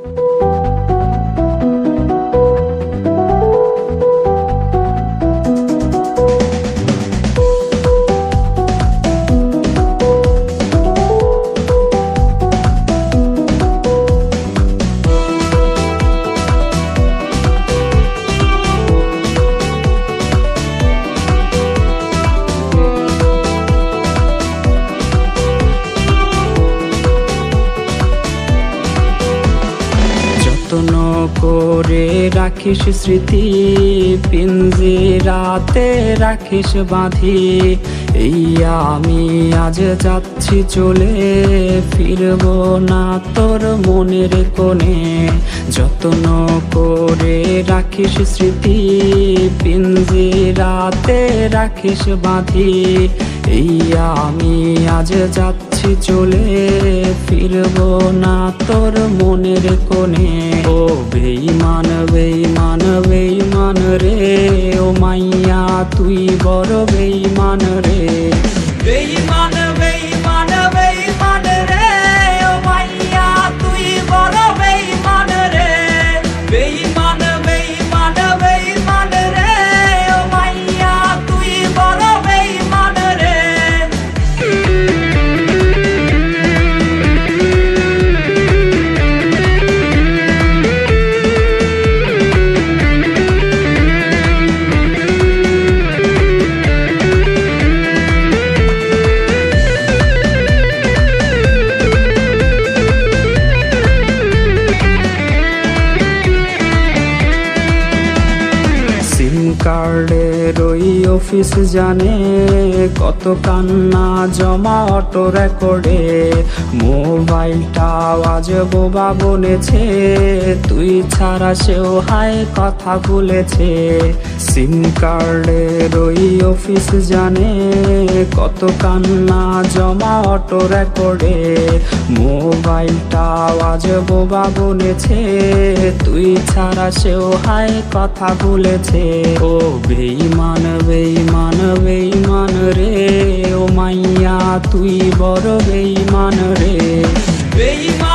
যত্ন করে রাখিস স্মৃতি, পিঞ্জিরাতে রাখিস বাঁধি। এই আমি আজ যাচ্ছি চলে, ফিরব না তোর মনের কোণে। যত্ন করে রাখিস স্মৃতি, পিঞ্জিরাতে রাখিস বাঁধি। এই আমি আজ যাচ্ছি চলে, ফিরব না তোর মনের কোণে। ও বেঈমান বেঈমান বেঈমান রে, ও মাইয়া তুই বড় বেঈমান রে। বেঈমান বেঈমান বেঈমান রে, ও মাইয়া তুই বড় বেঈমান রে। বেঈমান বেঈমান বেঈমান রে, ও মাইয়া তুই বড় বেঈমান রে। কার্ডের ওই অফিস জানে কত কান্না জমা অটো রেকর্ডে। মোবাইলটা আজ বোবা বলেছে, তুই ছাড়া সেও হায় কথা বলেছে। সিম কার্ডের ওই অফিস জানে কত কান্না জমা অটো রেকর্ডে। মোবাইলটা আজ বোবা বলেছে, তুই ছাড়া সেও হায় কথা বলেছে। ও বেঈমান